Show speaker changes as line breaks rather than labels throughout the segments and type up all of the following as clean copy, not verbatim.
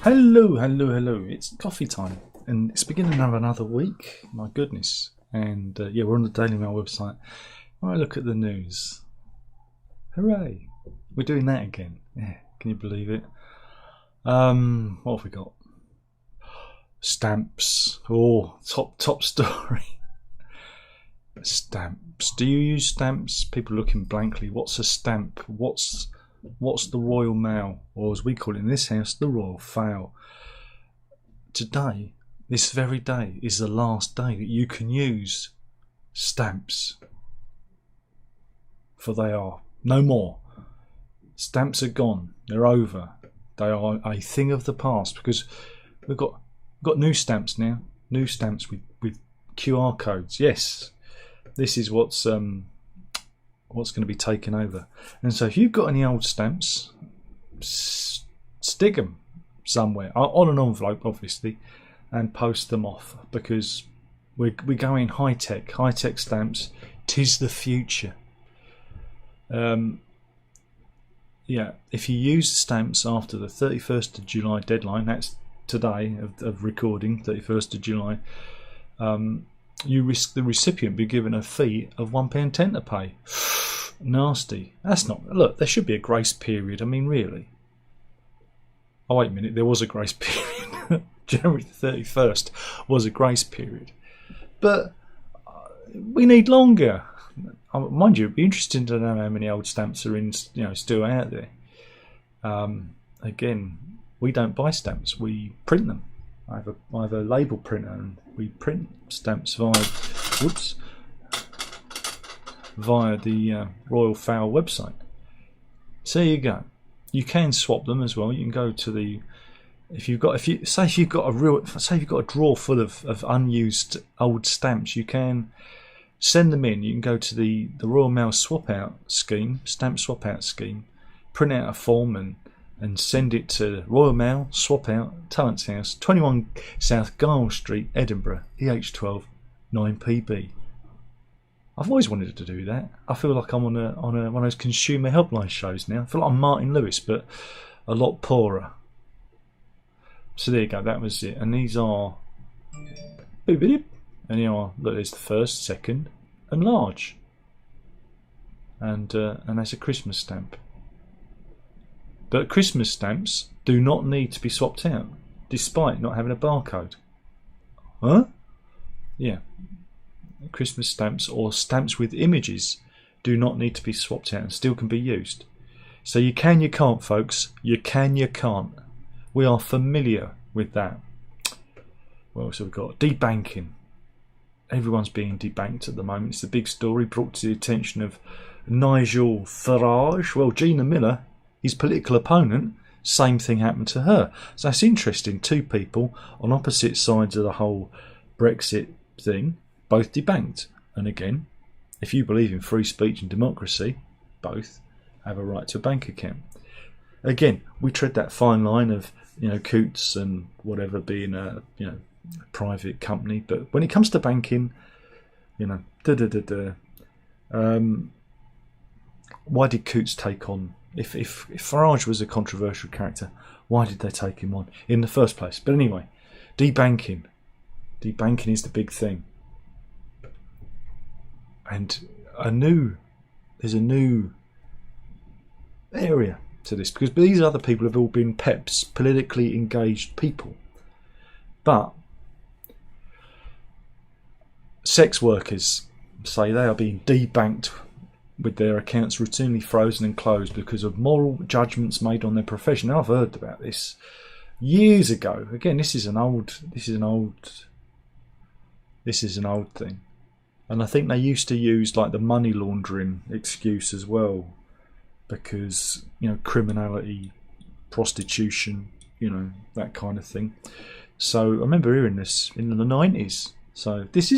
Hello, hello, hello. It's coffee time and it's beginning of another week. My goodness. And yeah, we're on the Daily Mail website. I look at the news. Hooray. We're doing that again. Yeah, can you believe it? What have we got? Stamps. Oh, top story. Stamps. Do you use stamps? People looking blankly. What's a stamp? What's the Royal Mail, or as we call it in this house, the Royal Fail? Today, this very day, is the last day that you can use stamps. For they are no more. Stamps are gone. They're over. They are a thing of the past, because we've got new stamps now. New stamps with QR codes. Yes, this is what's going to be taken over. And so if you've got any old stamps, stick them somewhere on an envelope, obviously, and post them off, because we're going high tech stamps. 'Tis the future. Yeah, if you use stamps after the 31st of July deadline, that's today of recording, 31st of July, you risk the recipient be given a fee of £1.10 to pay. Nasty. That's not. Look, there should be a grace period. I mean, really. Oh, wait a minute. There was a grace period. January the 31st was a grace period. But we need longer. Mind you, it'd be interesting to know how many old stamps are still out there. Again, we don't buy stamps. We print them. I have a label printer, and we print stamps via the Royal Fowl website. So there you go. You can swap them as well. You can go to the if you've got a drawer full of unused old stamps, you can send them in. You can go to the Royal Mail stamp swap out scheme, print out a form and send it to Royal Mail, swap out, Talent's House, 21 South Giles Street, Edinburgh, EH12 9PB. I've always wanted to do that. I feel like I'm on one of those consumer helpline shows now. I feel like I'm Martin Lewis, but a lot poorer. So there you go, that was it. And these are and look, there's the first, second, and large. And that's a Christmas stamp. But Christmas stamps do not need to be swapped out, despite not having a barcode. Huh? Yeah. Christmas stamps or stamps with images do not need to be swapped out and still can be used. So you can, you can't, folks. You can, you can't. We are familiar with that. What else have we got? Debanking. Everyone's being debanked at the moment. It's a big story brought to the attention of Nigel Farage. Well, Gina Miller, his political opponent, same thing happened to her. So that's interesting. Two people on opposite sides of the whole Brexit thing, both debanked. And again, if you believe in free speech and democracy, both have a right to a bank account. Again, we tread that fine line of Coots and whatever being a private company, but when it comes to banking, why did Coots take on? If Farage was a controversial character, why did they take him on in the first place? But anyway, debanking is the big thing, and there's a new area to this, because these other people have all been PEPs, politically engaged people, but sex workers say they are being debanked with their accounts routinely frozen and closed because of moral judgments made on their profession. Now, I've heard about this years ago. Again, this is an old thing, and I think they used to use like the money laundering excuse as well, because criminality, prostitution, that kind of thing. So I remember hearing this in the 90s. So this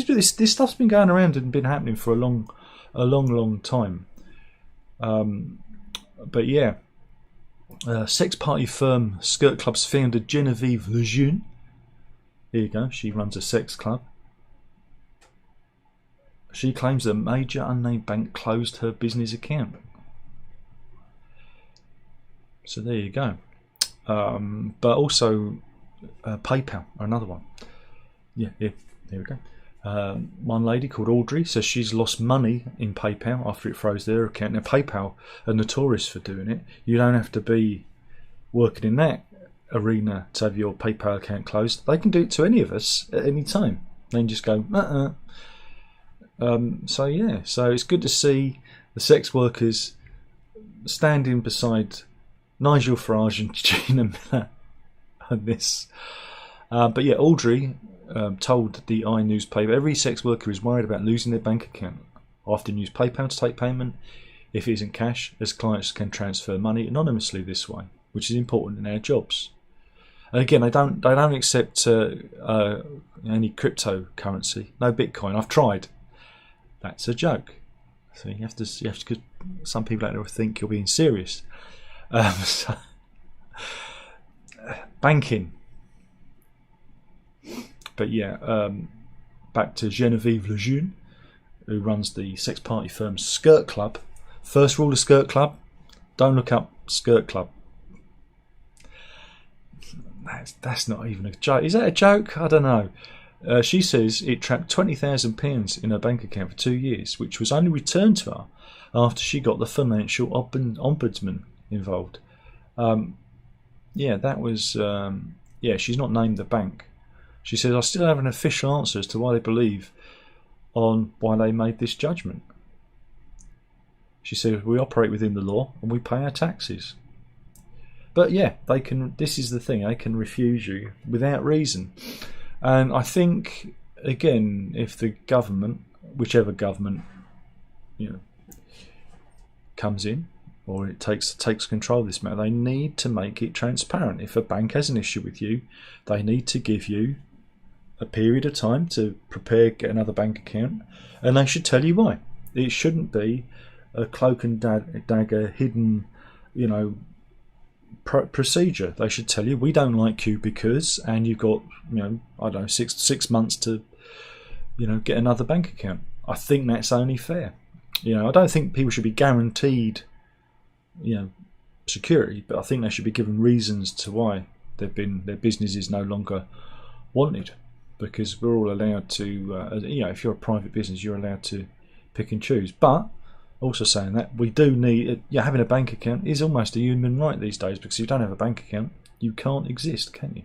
stuff's been going around and been happening for a long time. But yeah, sex party firm Skirt Club's founder Genevieve Lejeune. Here you go. She runs a sex club. She claims a major unnamed bank closed her business account. So there you go. but also PayPal, another one. Yeah, here we go. One lady called Audrey says she's lost money in PayPal after it froze their account. Now, PayPal are notorious for doing it. You don't have to be working in that arena to have your PayPal account closed. They can do it to any of us at any time. They can just go, so yeah, so it's good to see the sex workers standing beside Nigel Farage and Gina Miller on this. But yeah, Audrey told the I newspaper every sex worker is worried about losing their bank account. I often use PayPal to take payment if it isn't cash, as clients can transfer money anonymously this way, which is important in our jobs. And again, they don't accept any cryptocurrency, no Bitcoin. I've tried. That's a joke. So you have to. Cause some people out there think you're being serious. So, banking. But yeah, back to Genevieve Lejeune, who runs the sex party firm Skirt Club. First rule of Skirt Club: don't look up Skirt Club. That's not even a joke. Is that a joke? I don't know. She says it trapped £20,000 in her bank account for 2 years, which was only returned to her after she got the financial ombudsman involved. Yeah, that was. She's not named the bank. She says, I still have an official answer as to why they believe on why they made this judgment. She says, we operate within the law and we pay our taxes. But yeah, they can. This is the thing, they can refuse you without reason. And I think, again, if the government, whichever government, comes in, or it takes control of this matter, they need to make it transparent. If a bank has an issue with you, they need to give you a period of time to prepare, get another bank account, and they should tell you why. It shouldn't be a cloak and dagger hidden, procedure. They should tell you, we don't like you because, and you've got, I don't know, six months to, get another bank account. I think that's only fair. I don't think people should be guaranteed, security, but I think they should be given reasons to why their business is no longer wanted. Because we're all allowed to, if you're a private business, you're allowed to pick and choose. But also saying that, we do need, having a bank account is almost a human right these days, because if you don't have a bank account, you can't exist, can you?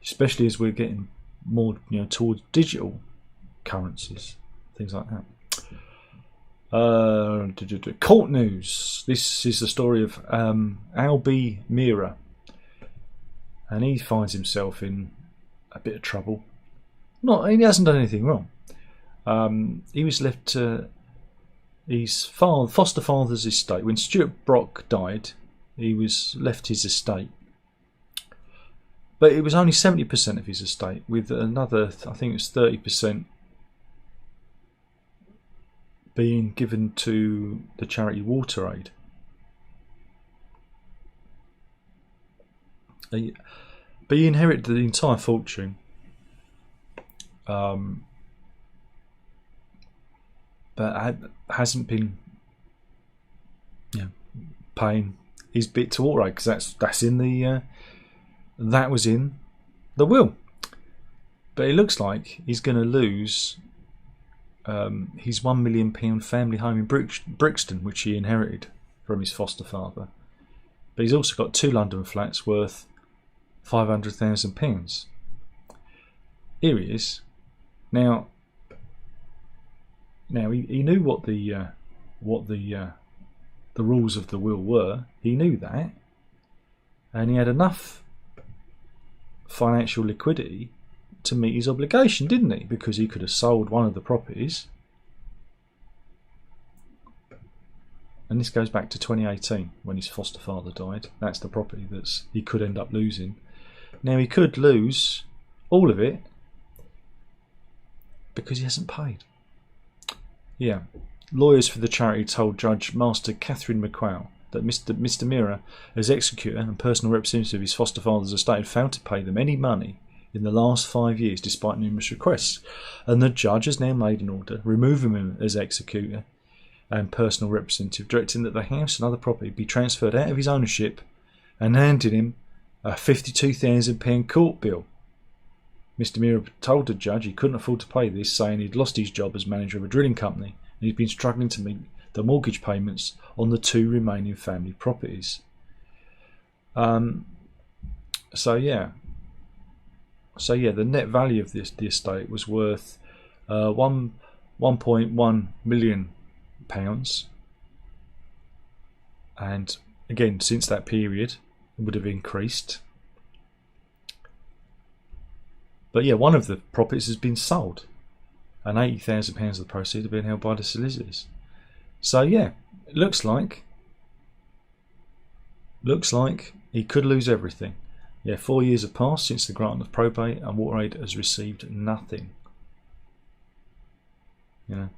Especially as we're getting more, towards digital currencies, things like that. Court news. This is the story of Albie Mira, and he finds himself in a bit of trouble. He hasn't done anything wrong. He was left to his foster father's estate. When Stuart Brock died, he was left his estate, but it was only 70% of his estate, with another, I think it was 30%, being given to the charity Water Aid. But he inherited the entire fortune. But hasn't been, paying his bit to Water Aid, because that's in the that was in the will. But it looks like he's going to lose his £1 million family home in Brixton, which he inherited from his foster father. But he's also got 2 London flats worth £500,000. Here he is. Now he knew what the rules of the will were. He knew that, and he had enough financial liquidity to meet his obligation, didn't he? Because he could have sold one of the properties. And this goes back to 2018 when his foster father died. That's the property that he could end up losing. Now he could lose all of it because he hasn't paid. Yeah, lawyers for the charity told Judge Master Catherine McQuail that Mr. Mira, as executor and personal representative of his foster father's estate, had failed to pay them any money in the last 5 years despite numerous requests, and the judge has now made an order removing him as executor and personal representative, directing that the house and other property be transferred out of his ownership and handed him a £52,000 court bill. Mr. Mira told the judge he couldn't afford to pay this, saying he'd lost his job as manager of a drilling company and he'd been struggling to meet the mortgage payments on the 2 remaining family properties. So yeah, the net value of the estate was worth £1.1 million, and again, since that period, it would have increased. But yeah, one of the properties has been sold, and £80,000 of the proceeds have been held by the solicitors. So yeah, it looks like he could lose everything. Yeah, 4 years have passed since the grant of probate, and WaterAid has received nothing. Yeah.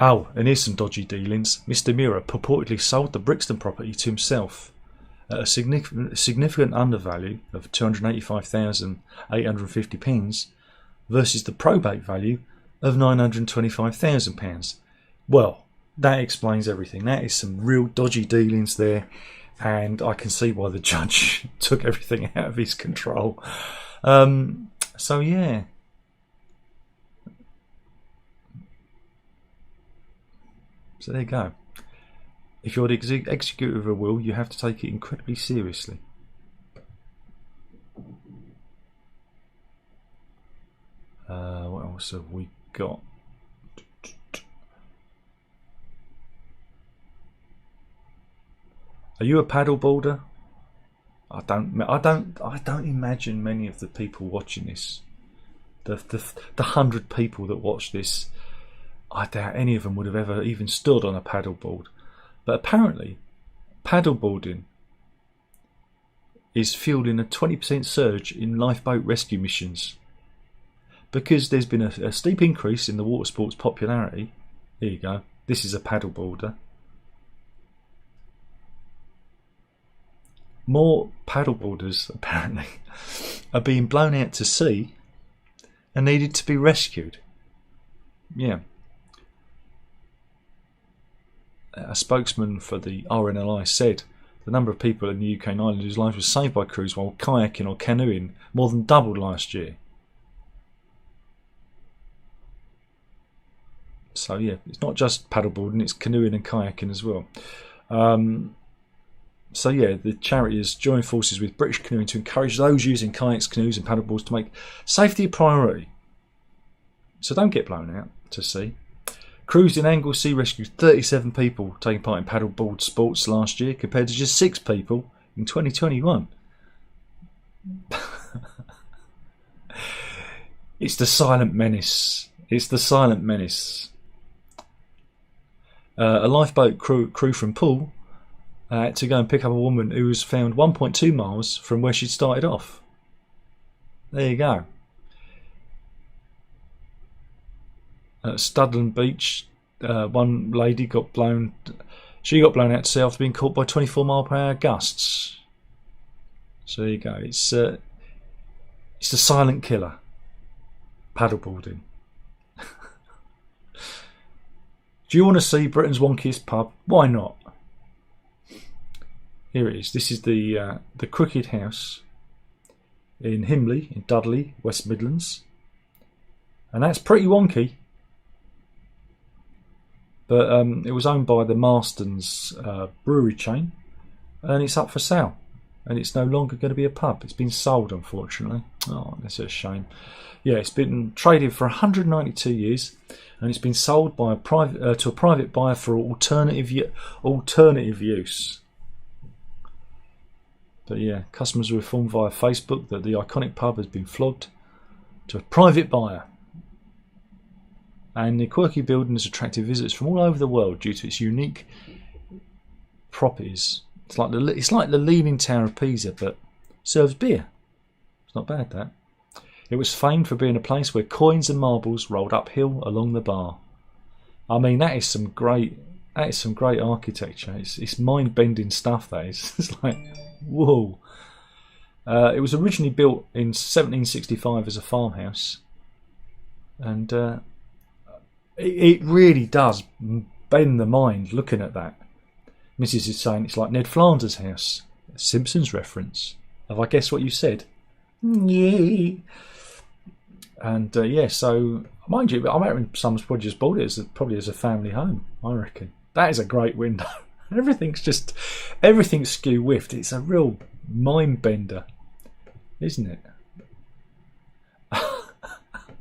Oh, and here's some dodgy dealings. Mr. Mira purportedly sold the Brixton property to himself at a significant undervalue of £285,850 versus the probate value of £925,000. Well, that explains everything. That is some real dodgy dealings there, and I can see why the judge took everything out of his control. So yeah. So there you go. If you're the executor of a will, you have to take it incredibly seriously. What else have we got? Are you a paddleboarder? I don't imagine many of the people watching this, the 100 people that watch this, I doubt any of them would have ever even stood on a paddleboard. But apparently, paddleboarding is fueling a 20% surge in lifeboat rescue missions, because there's been a steep increase in the water sports popularity. Here you go. This is a paddleboarder. More paddleboarders apparently are being blown out to sea and needed to be rescued. Yeah. A spokesman for the RNLI said the number of people in the UK and Ireland whose lives were saved by crews while kayaking or canoeing more than doubled last year. So yeah, it's not just paddleboarding, it's canoeing and kayaking as well. So yeah, the charity has joined forces with British Canoeing to encourage those using kayaks, canoes and paddleboards to make safety a priority. So don't get blown out to sea. Crews in Anglesey rescued 37 people taking part in paddleboard sports last year, compared to just 6 people in 2021. It's the silent menace. It's the silent menace. A lifeboat crew from Poole had to go and pick up a woman who was found 1.2 miles from where she'd started off. There you go. At Studland Beach, one lady got blown. She got blown out to sea after being caught by 24-mile-per-hour gusts. So there you go. It's the silent killer. Paddleboarding. Do you want to see Britain's wonkiest pub? Why not? Here it is. This is the Crooked House in Himley, in Dudley, West Midlands, and that's pretty wonky. But it was owned by the Marston's brewery chain, and it's up for sale, and it's no longer going to be a pub. It's been sold, unfortunately. Oh, that's a shame. Yeah, it's been traded for 192 years, and it's been sold by a private buyer for alternative use. But yeah, customers were informed via Facebook that the iconic pub has been flogged to a private buyer. And the quirky building has attracted visitors from all over the world due to its unique properties. It's like the Leaning Tower of Pisa, but serves beer. It's not bad, that. It was famed for being a place where coins and marbles rolled uphill along the bar. I mean, that is some great architecture. It's mind-bending stuff, that is. It's like, whoa. It was originally built in 1765 as a farmhouse, and it really does bend the mind looking at that. Mrs. is saying it's like Ned Flanders' house. A Simpsons reference. Have I guessed what you said? Yeah. And yeah, so mind you, I reckon someone's probably just bought it probably as a family home. I reckon that is a great window. Everything's skew whiffed. It's a real mind bender, isn't it?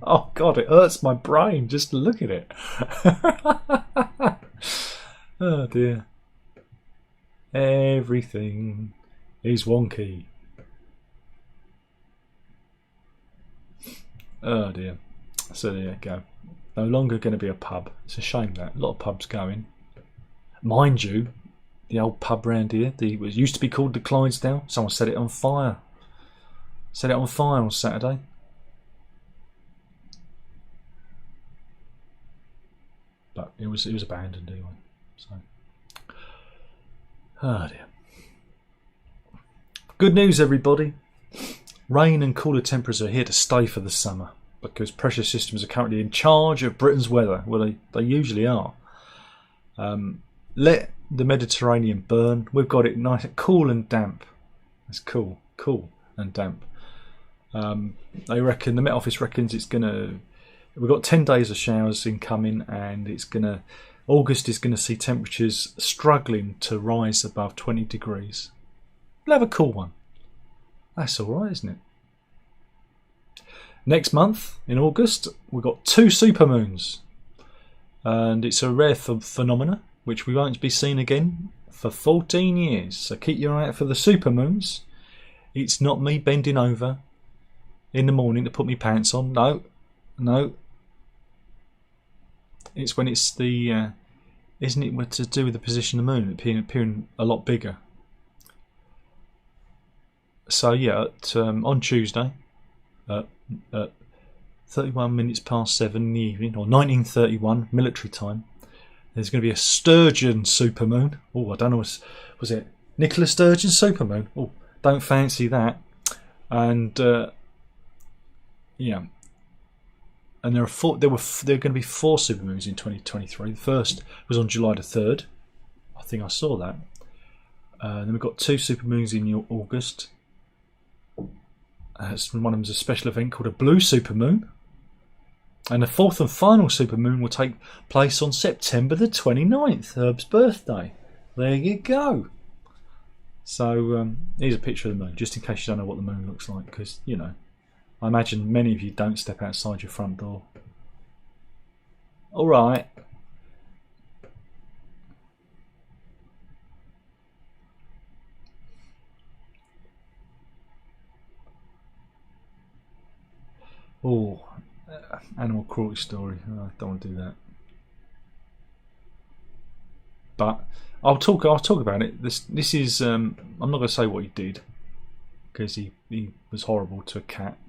Oh God, it hurts my brain just to look at it. Oh dear. Everything is wonky. Oh dear. So there you go. No longer going to be a pub. It's a shame that. A lot of pubs going. Mind you, the old pub round here, it used to be called the Clydesdale. Someone set it on fire. Set it on fire on Saturday. But it was abandoned anyway. So, oh dear. Good news, everybody. Rain and cooler temperatures are here to stay for the summer because pressure systems are currently in charge of Britain's weather. Well, they usually are. Let the Mediterranean burn. We've got it nice, cool and damp. It's cool and damp. They reckon, the Met Office reckons it's gonna. We've got 10 days of showers incoming, and August is gonna see temperatures struggling to rise above 20 degrees. We'll have a cool one. That's all right, isn't it? Next month, in August, we've got 2 supermoons. And it's a rare phenomena, which we won't be seeing again for 14 years. So keep your eye out for the supermoons. It's not me bending over in the morning to put my pants on. No. It's when it's the... isn't it to do with the position of the moon, appearing a lot bigger. So yeah, on Tuesday, at 31 minutes past 7 in the evening, or 1931 military time, there's going to be a Sturgeon supermoon. Oh, I don't know, was it Nicola Sturgeon supermoon? Oh, don't fancy that. And yeah, and there are going to be 4 supermoons in 2023. The first was on July the 3rd. I think I saw that. Then we've got 2 supermoons in August. One of them is a special event called a blue supermoon, and the 4th and final supermoon will take place on September the 29th, Herb's birthday. There you go. So here's a picture of the moon, just in case you don't know what the moon looks like, because I imagine many of you don't step outside your front door. All right. Oh, animal cruelty story. Oh, I don't want to do that. But I'll talk about it. This is I'm not going to say what he did because he was horrible to a cat.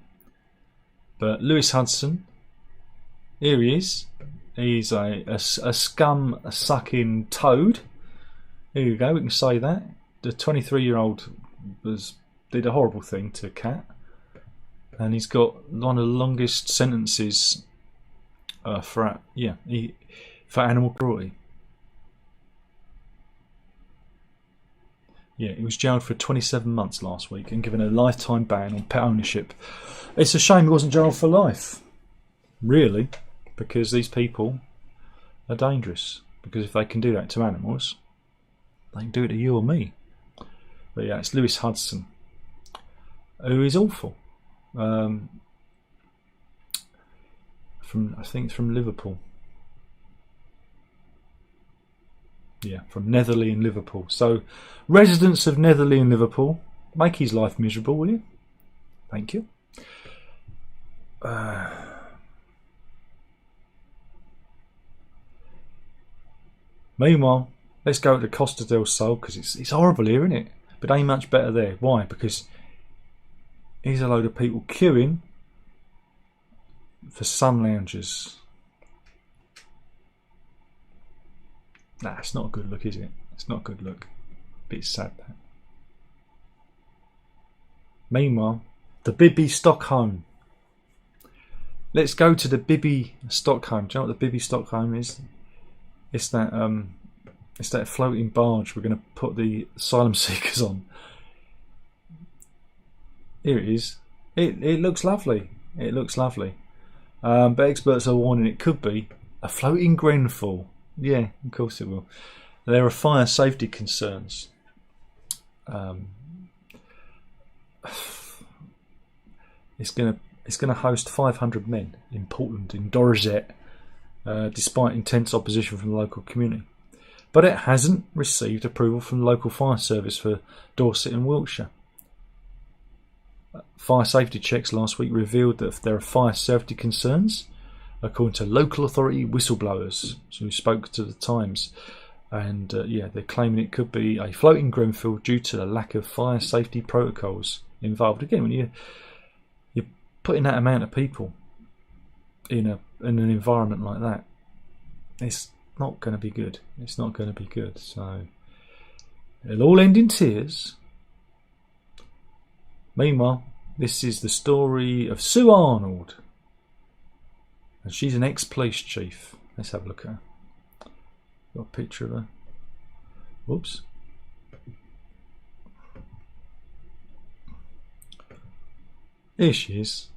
But Lewis Hudson, here he is. He's a scum-sucking toad. Here you go. We can say that the 23-year-old did a horrible thing to a cat. And he's got one of the longest sentences for animal cruelty. Yeah, he was jailed for 27 months last week and given a lifetime ban on pet ownership. It's a shame he wasn't jailed for life, really, because these people are dangerous. Because if they can do that to animals, they can do it to you or me. But yeah, it's Lewis Hudson, who is awful. From Liverpool. Yeah, from Netherley in Liverpool. So, residents of Netherley in Liverpool, make his life miserable, will you? Thank you. Meanwhile, let's go to Costa del Sol, because it's horrible here, isn't it? But ain't much better there. Why? Because here's a load of people queuing for sun loungers. Nah, it's not a good look, is it? It's not a good look. Bit sad, that. Meanwhile, the Bibby Stockholm. Let's go to the Bibby Stockholm. Do you know what the Bibby Stockholm is? It's that floating barge we're going to put the asylum seekers on. Here it is. It looks lovely. It looks lovely. But experts are warning it could be a floating Grenfell. Yeah, of course it will. There are fire safety concerns. It's going to host 500 men in Portland, in Dorset, despite intense opposition from the local community. But it hasn't received approval from the local fire service for Dorset and Wiltshire. Fire safety checks last week revealed that there are fire safety concerns, according to local authority whistleblowers who spoke to the Times. And they're claiming it could be a floating Grenfell due to the lack of fire safety protocols involved. Again, when you're putting that amount of people in an environment like that, it's not going to be good. It's not going to be good. So it'll all end in tears. Meanwhile, this is the story of Sue Arnold, and she's an ex-police chief. Let's have a look at her. Got a picture of her. Whoops. Here she is,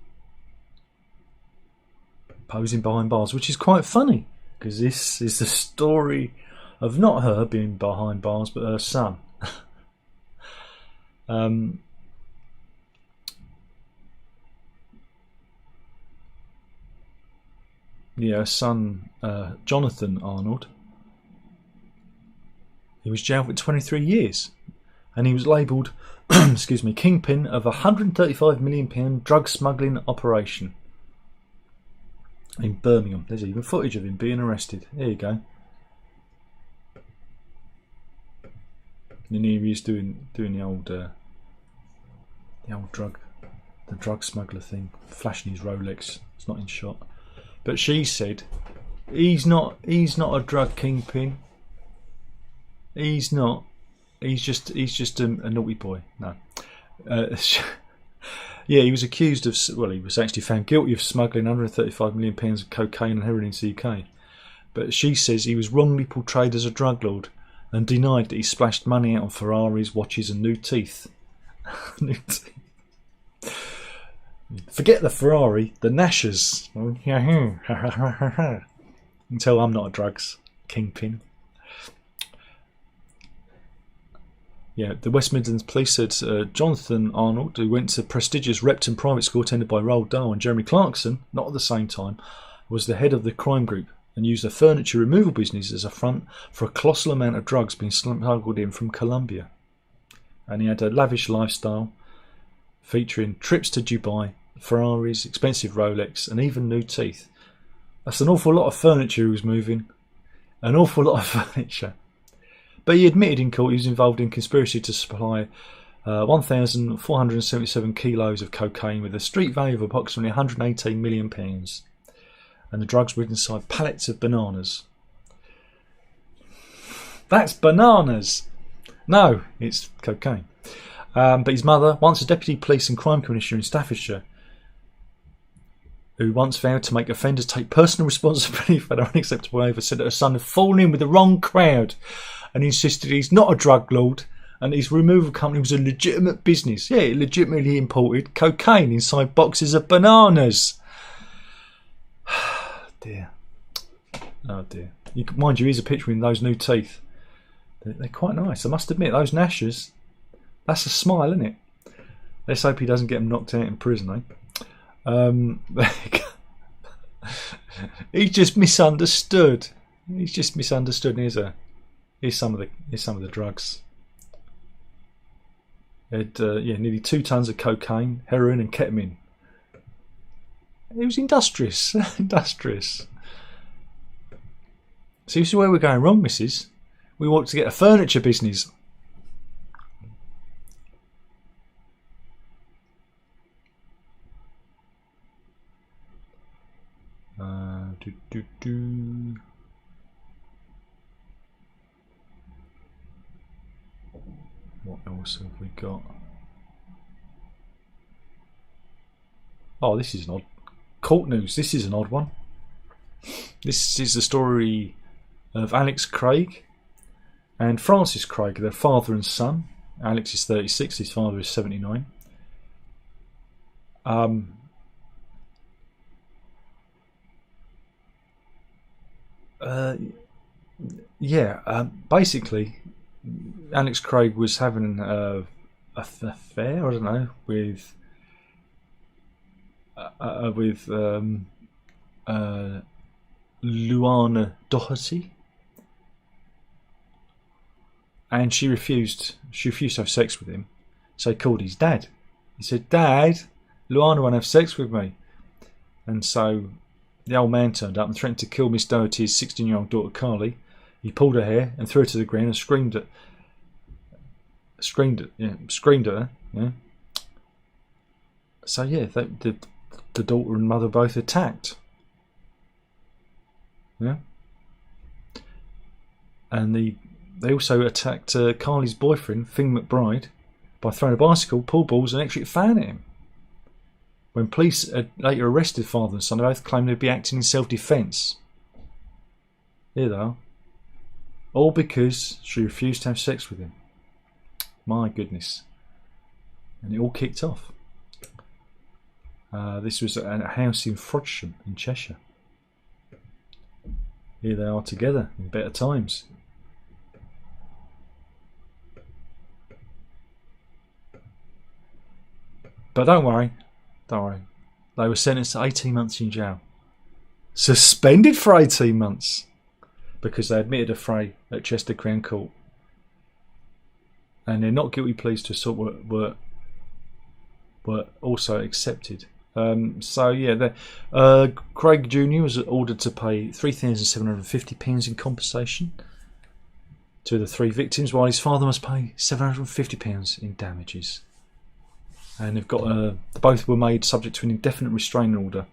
posing behind bars, which is quite funny because this is the story of not her being behind bars, but her son. Her son, Jonathan Arnold. He was jailed for 23 years, and he was labelled, kingpin of a £135 million drug smuggling operation in Birmingham. There's even footage of him being arrested. There you go. And here he is doing the old drug smuggler thing, flashing his Rolex. It's not in shot, but she said he's not a drug kingpin. He's not. He's just a naughty boy. No. He was accused of. Well, he was actually found guilty of smuggling £135 million of cocaine and heroin into the UK. But she says he was wrongly portrayed as a drug lord and denied that he splashed money out on Ferraris, watches, and new teeth. New teeth. Forget the Ferrari, the Nashers. You can tell I'm not a drugs kingpin. The West Midlands Police said Jonathan Arnold, who went to prestigious Repton private school attended by Roald Dahl and Jeremy Clarkson, not at the same time, was the head of the crime group and used a furniture removal business as a front for a colossal amount of drugs being smuggled in from Colombia. And he had a lavish lifestyle featuring trips to Dubai, Ferraris, expensive Rolex, and even new teeth. That's an awful lot of furniture he was moving. An awful lot of furniture. But he admitted in court he was involved in conspiracy to supply 1,477 kilos of cocaine with a street value of approximately £118 million. And the drugs were inside pallets of bananas. That's bananas! No, it's cocaine. But his mother, once a deputy police and crime commissioner in Staffordshire, who once vowed to make offenders take personal responsibility for their unacceptable behaviour, said that her son had fallen in with the wrong crowd and insisted he's not a drug lord and his removal company was a legitimate business. Yeah, it legitimately imported cocaine inside boxes of bananas. Dear. Oh dear. Mind you, here's a picture in those new teeth. They're quite nice. I must admit, those Nashers, that's a smile, isn't it? Let's hope he doesn't get them knocked out in prison, eh? He's just misunderstood. He's just misunderstood. And here's some of the drugs. It nearly 2 tons of cocaine, heroin, and ketamine. It was industrious, industrious. See, this is where we're going wrong, missus. We want to get a furniture business. What else have we got? Oh, this is an odd court news. This is an odd one. This is the story of Alex Craig and Francis Craig, their father and son. Alex is 36, his father is 79. Basically, Alex Craig was having an affair, I don't know, with Luana Doherty, and she refused to have sex with him. So he called his dad. He said, "Dad, Luana won't have sex with me." And so the old man turned up and threatened to kill Miss Doherty's 16-year-old daughter Carly. He pulled her hair and threw her to the ground and screamed at her. Yeah. So yeah, the daughter and mother both attacked. Yeah. And they also attacked Carly's boyfriend, Finn McBride, by throwing a bicycle, pool balls, and an electric fan at him. When police later arrested father and son, they both claimed they'd be acting in self-defence. Here they are. All because she refused to have sex with him. My goodness. And it all kicked off. This was at a house in Frodsham in Cheshire. Here they are together in better times. But don't worry. They were sentenced to 18 months in jail. Suspended for 18 months. Because they admitted a fray at Chester Crown Court. And their not guilty pleas to assault were also accepted. Craig Jr. was ordered to pay £3,750 in compensation to the three victims, while his father must pay £750 in damages. And they've got both were made subject to an indefinite restraining order.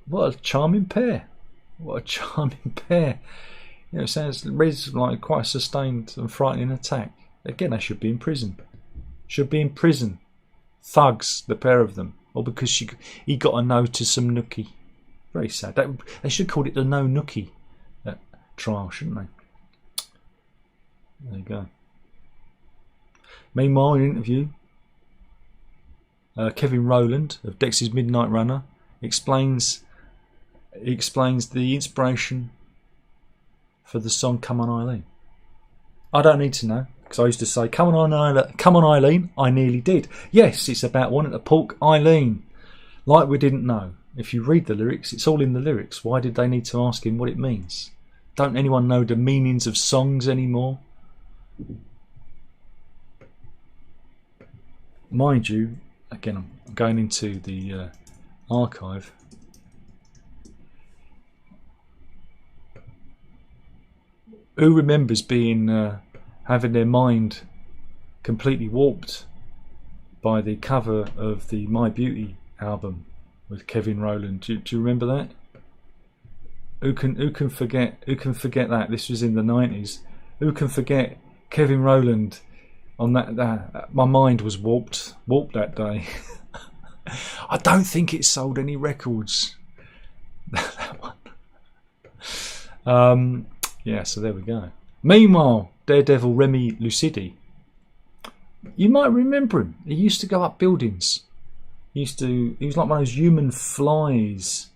What a charming pair! What a charming pair! You know, it sounds like quite a sustained and frightening attack. Again, they should be in prison. Thugs, the pair of them. Or because he got a no to some nookie. Very sad. They should call it the no nookie trial, shouldn't they? There you go. Meanwhile, in an interview, Kevin Rowland of Dex's Midnight Runner explains the inspiration for the song "Come On Eileen." I don't need to know, because I used to say, "Come on Eileen," I nearly did. Yes, it's about wanting to pork Eileen. Like we didn't know. If you read the lyrics, it's all in the lyrics. Why did they need to ask him what it means? Don't anyone know the meanings of songs anymore? Mind you, again, I'm going into the archive. Who remembers having their mind completely warped by the cover of the My Beauty album with Kevin Rowland? Do you remember that? Who can forget that? This was in the 90s. Who can forget Kevin Rowland on that? My mind was warped that day. I don't think it sold any records. That one. Yeah, so there we go. Meanwhile, Daredevil Remy Lucidi, you might remember him. He used to go up buildings. He was like one of those human flies.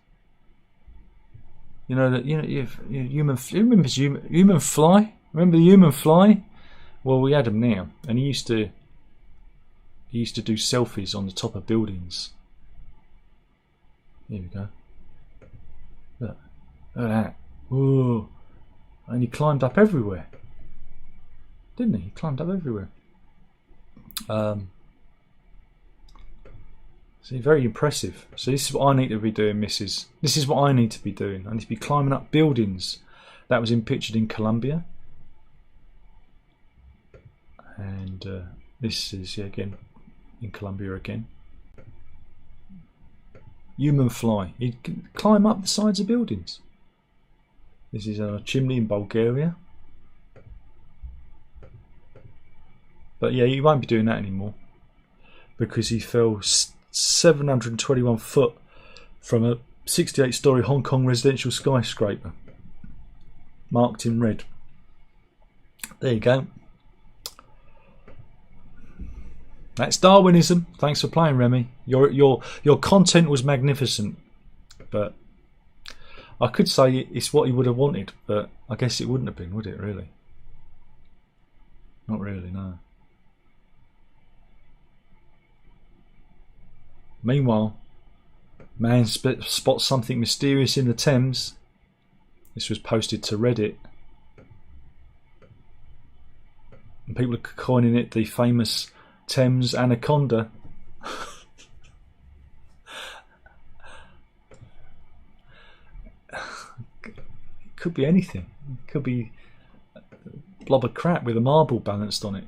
Human fly. Remember the human fly? Well, we had him now, and he used to do selfies on the top of buildings. Here we go. Look at that. Whoa. And he climbed up everywhere, didn't he? He climbed up everywhere. See, very impressive. So this is what I need to be doing, missus. This is what I need to be doing. I need to be climbing up buildings. That was pictured in Colombia. And this is, again, in Colombia again. Human fly. He'd climb up the sides of buildings. This is a chimney in Bulgaria. But yeah, he won't be doing that anymore, because he fell 721 foot from a 68-storey Hong Kong residential skyscraper, marked in red. There you go. That's Darwinism. Thanks for playing, Remy. Your content was magnificent, but I could say it's what he would have wanted, but I guess it wouldn't have been, would it? Really? Not really, no. Meanwhile, man spots something mysterious in the Thames. This was posted to Reddit, and people are coining it the famous Thames Anaconda. It could be anything. It could be a blob of crap with a marble balanced on it.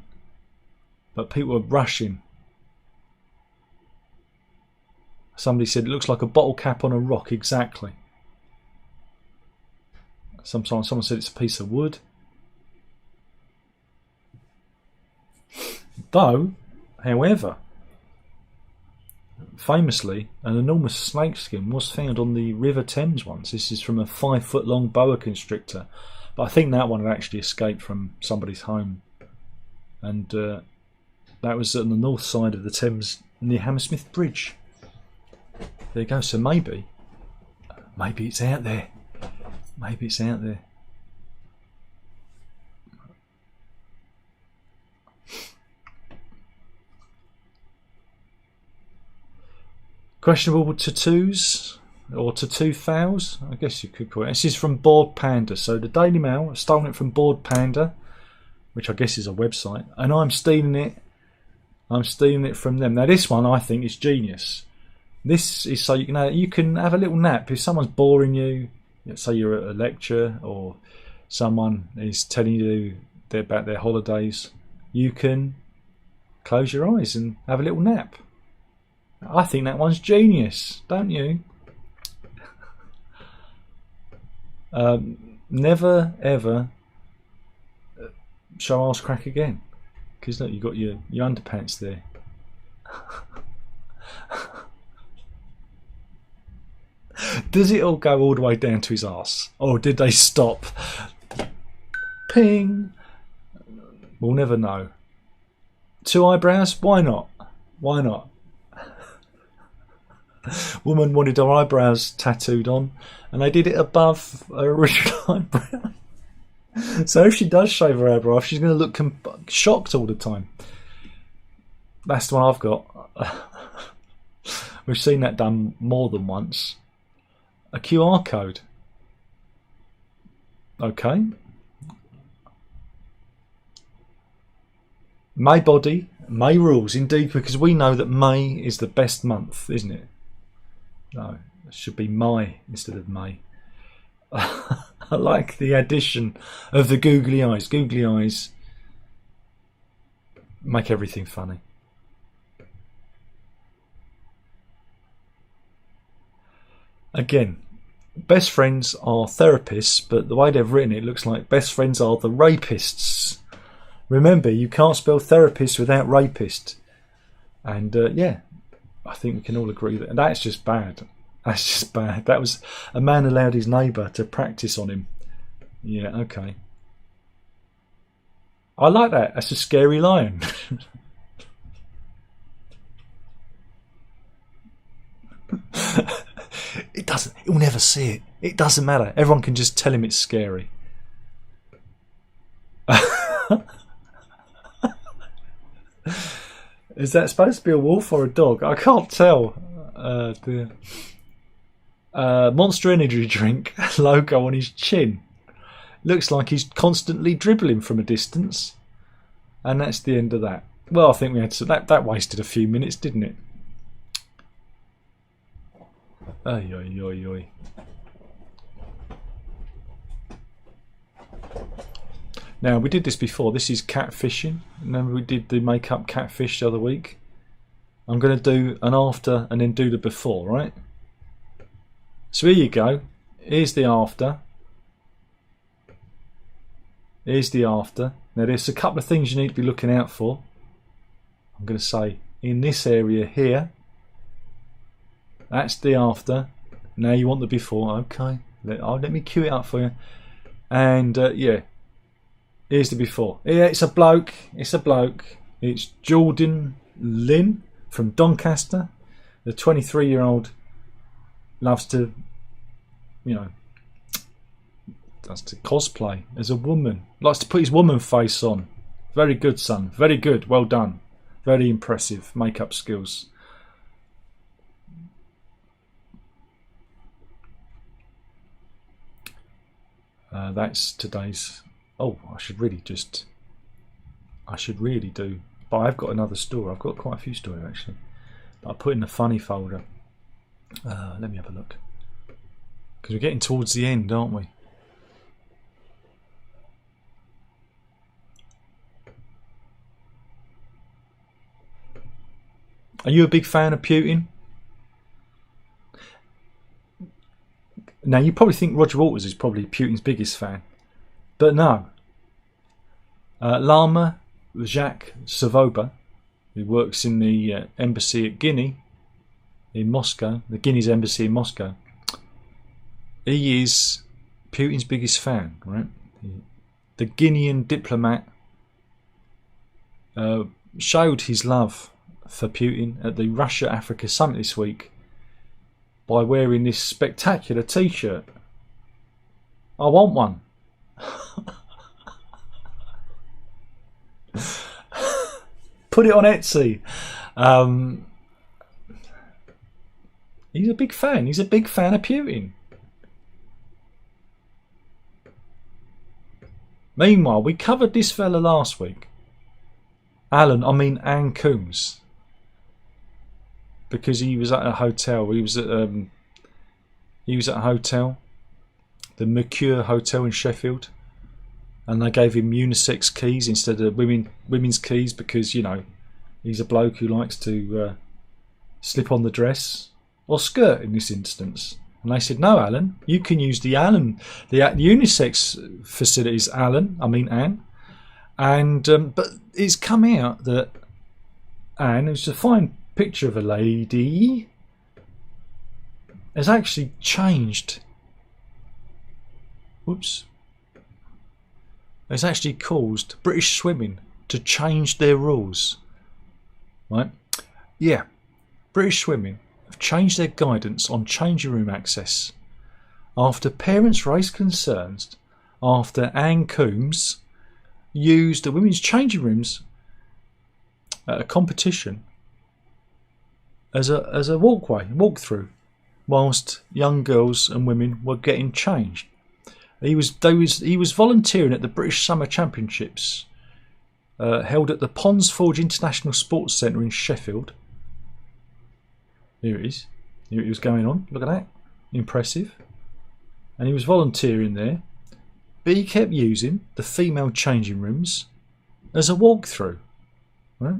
But people are rushing. Somebody said it looks like a bottle cap on a rock. Exactly. Sometimes someone said it's a piece of wood. Though, however, famously, an enormous snakeskin was found on the River Thames once. This is from a 5-foot-long boa constrictor, but I think that one had actually escaped from somebody's home, and that was on the north side of the Thames near Hammersmith Bridge. There you go. So maybe it's out there. Maybe it's out there. Questionable tattoos or tattoo fouls, I guess you could call it. This is from Bored Panda. So the Daily Mail has stolen it from Bored Panda, which I guess is a website, and I'm stealing it. I'm stealing it from them. Now this one I think is genius. This is so you can have a little nap if someone's boring you. Let's say you're at a lecture or someone is telling you about their holidays. You can close your eyes and have a little nap. I think that one's genius, don't you? Never ever show arse crack again, because look, you've got your underpants there. Does it all go all the way down to his arse, or did they stop? Ping. We'll never know. 2 eyebrows? Why not? Why not? Woman wanted her eyebrows tattooed on, and they did it above her original eyebrow. So if she does shave her eyebrow off, she's going to look shocked all the time. That's the one I've got. We've seen that done more than once. A QR code. Okay. May body, May rules, indeed, because we know that May is the best month, isn't it? No, it should be May instead of May. I like the addition of the googly eyes. Googly eyes make everything funny. Again, best friends are therapists, but the way they've written it looks like best friends are the rapists. Remember, you can't spell therapist without rapist. And yeah, I think we can all agree that that's just bad. That's just bad. That was a man allowed his neighbour to practice on him. Yeah, okay. I like that. That's a scary lion. It doesn't. He'll never see it. It doesn't matter. Everyone can just tell him it's scary. Is that supposed to be a wolf or a dog? I can't tell. Monster Energy drink logo on his chin. Looks like he's constantly dribbling from a distance. And that's the end of that. Well, I think we had to. That wasted a few minutes, didn't it? Oy, oy, oy, oy. Now, we did this before. This is catfishing. Remember we did the makeup catfish the other week? I'm going to do an after and then do the before, right? So here you go. Here's the after. Here's the after. Now, there's a couple of things you need to be looking out for. I'm going to say in this area here. That's the after. Now you want the before. Okay, let me cue it up for you. And yeah, here's the before. Yeah, it's a bloke. It's a bloke. It's Jordan Lynn from Doncaster. The 23-year-old loves to, you know, does to cosplay as a woman. Likes to put his woman face on. Very good, son. Very good. Well done. Very impressive makeup skills. That's today's. Oh, I should really do. But I've got another story. I've got quite a few stories actually. That I put in the funny folder. Let me have a look. Because we're getting towards the end, aren't we? Are you a big fan of Putin? Now you probably think Roger Waters is probably Putin's biggest fan, but no. Lama Jacques Savoba, who works in the embassy at Guinea in Moscow, the Guinea's embassy in Moscow, he is Putin's biggest fan, right? The Guinean diplomat showed his love for Putin at the Russia-Africa summit this week by wearing this spectacular t-shirt. I want one. Put it on Etsy. He's a big fan. He's a big fan of Putin. Meanwhile, we covered this fella last week. Ann Coombs. Because he was at a hotel. He was at a hotel, the Mercure Hotel in Sheffield, and they gave him unisex keys instead of women's keys because, you know, he's a bloke who likes to slip on the dress or skirt in this instance. And they said, no, Alan, you can use the unisex facilities, Anne. And but it's come out that Anne, who's a fine picture of a lady, has actually changed. Has actually caused British Swimming to change their rules. Right? Yeah. British Swimming have changed their guidance on changing room access after parents raised concerns after Ann Coombs used the women's changing rooms at a competition as a walk-through, whilst young girls and women were getting changed. He was volunteering at the British Summer Championships held at the Ponds Forge International Sports Centre in Sheffield. Here it is. Here it was going on. Look at that. Impressive. And he was volunteering there, but he kept using the female changing rooms as a walk-through. Right?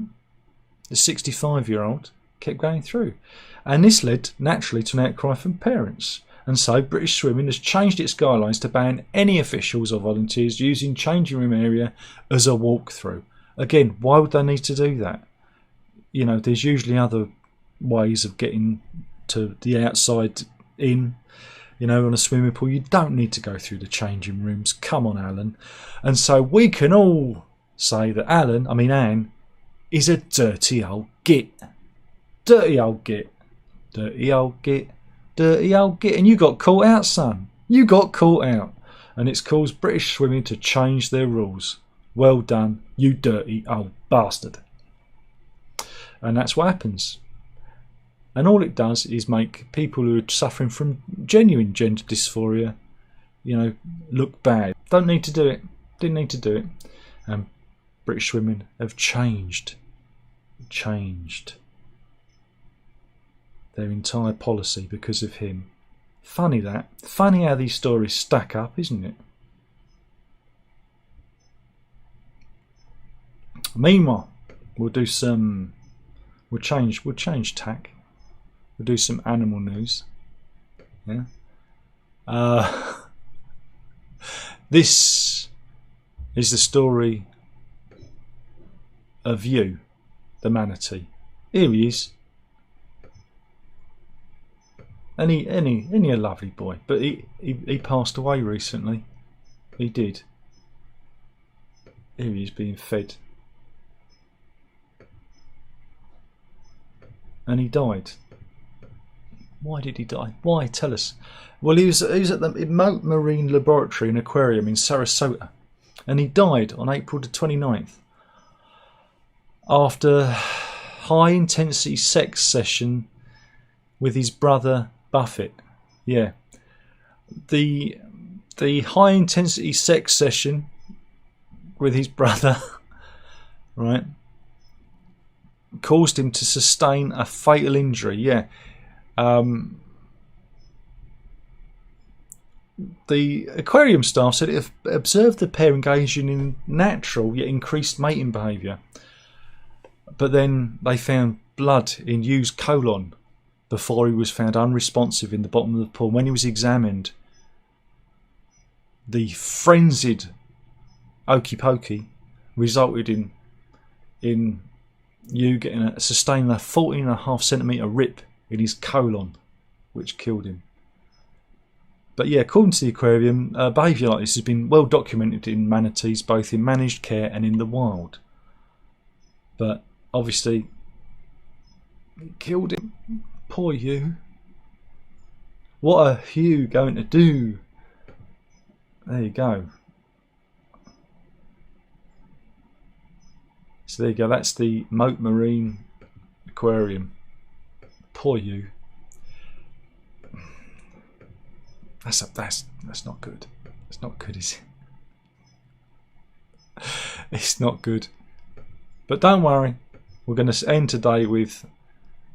The 65-year-old kept going through, and this led naturally to an outcry from parents, and so British Swimming has changed its guidelines to ban any officials or volunteers using changing room area as a walk-through. Again, why would they need to do that? You know, there's usually other ways of getting to the outside in, you know, on a swimming pool. You don't need to go through the changing rooms. Come on, Alan. And so we can all say that Anne is a dirty old git. Dirty old git. Dirty old git. Dirty old git. And you got caught out, son. You got caught out. And it's caused British Swimming to change their rules. Well done, you dirty old bastard. And that's what happens. And all it does is make people who are suffering from genuine gender dysphoria, you know, look bad. Don't need to do it. Didn't need to do it. And British Swimming have changed their entire policy because of him. Funny how these stories stack up, isn't it? Meanwhile, we'll change tack. We'll do some animal news. Yeah. This is the story of you, the manatee. Here he is. Any a lovely boy. But he passed away recently. He did. Here he is being fed. And he died. Why did he die? Why? Tell us. Well, he was at the Moat Marine Laboratory and Aquarium in Sarasota, and he died on April the 29th after high intensity sex session with his brother Buffett. Yeah, the high intensity sex session with his brother, right, caused him to sustain a fatal injury. Yeah. The aquarium staff said it have observed the pair engaging in natural yet increased mating behaviour, but then they found blood in Yu's colon before he was found unresponsive in the bottom of the pool. When he was examined, the frenzied okey pokey resulted in Yu sustaining a 14.5 centimetre rip in his colon, which killed him. But yeah, according to the aquarium, behaviour like this has been well documented in manatees, both in managed care and in the wild. But obviously, it killed him. Poor Yu. What are Yu going to do? There you go. So there you go. That's the Moat Marine Aquarium. Poor Yu. That's not good. It's not good, is it? It's not good. But don't worry, we're going to end today with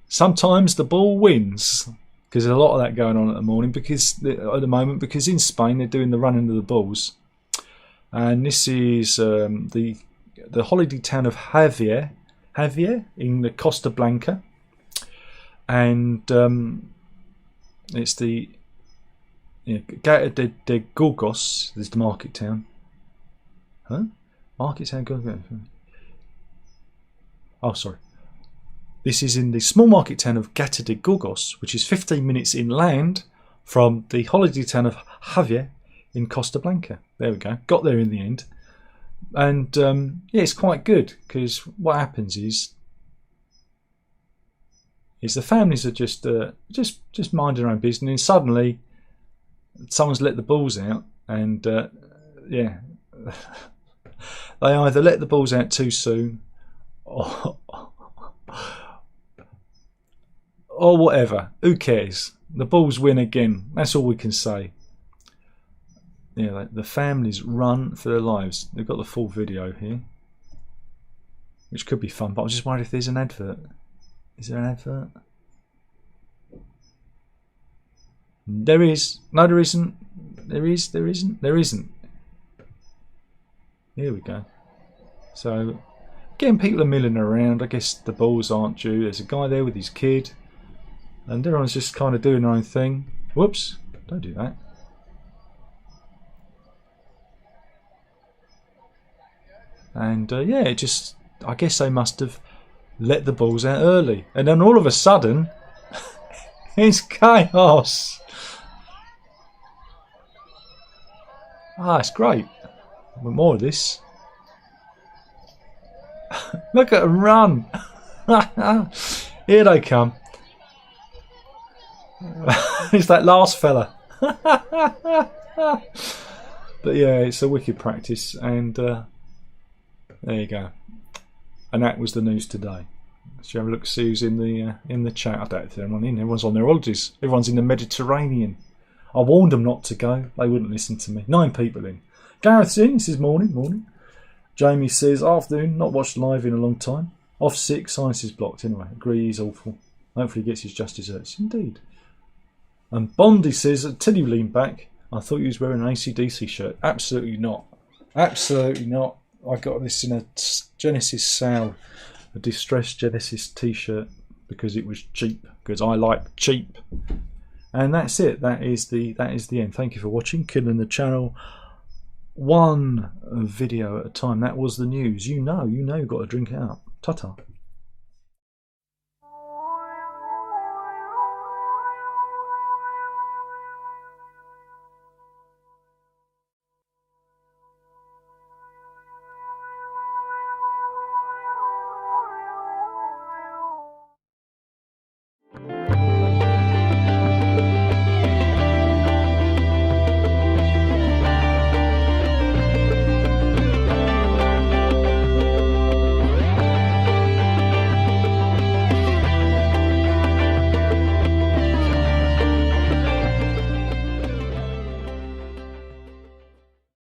sometimes the ball wins, because there's a lot of that going on at the moment because in Spain they're doing the running of the bulls, and this is the holiday town of Javier in the Costa Blanca, and it's the Gata de Gorgos is the market town. Huh? Market town Gorgos. Oh, sorry. This is in the small market town of Gata de Gorgos, which is 15 minutes inland from the holiday town of Javier in Costa Blanca. There we go. Got there in the end. And yeah, it's quite good, because what happens is the families are just minding their own business, and suddenly someone's let the bulls out, and yeah, they either let the bulls out too soon or whatever. Who cares? The bulls win again. That's all we can say. Yeah, the families run for their lives. They've got the full video here, which could be fun, but I'm just worried if there's an advert. Is there an advert? There is. No, there isn't. There is. There isn't. There isn't. Here we go. So, again, people are milling around. I guess the bulls aren't due. There's a guy there with his kid, and everyone's just kind of doing their own thing. Whoops! Don't do that. And yeah, I guess they must have let the bulls out early, and then all of a sudden, it's chaos. Ah, it's great. I want more of this. Look at them run. Here they come. It's that last fella. But yeah, it's a wicked practice, and there you go. And that was the news today. Shall we have a look, see who's in the chat? I don't know if they're in. Everyone's on their holidays. Everyone's in the Mediterranean. I warned them not to go. They wouldn't listen to me. 9 people in. Gareth's in. He says morning. Jamie says afternoon. Not watched live in a long time. Off sick. Sinus is blocked. Anyway, agree he's awful. Hopefully he gets his just desserts. Indeed. And Bondi says, until you lean back, I thought you was wearing an AC/DC shirt. Absolutely not. Absolutely not. I got this in a Genesis sale, a distressed Genesis t-shirt, because it was cheap, because I like cheap. And that's it. That is the end. Thank you for watching. Killing the channel one video at a time. That was the news. You know you've got to drink it out. Ta-ta.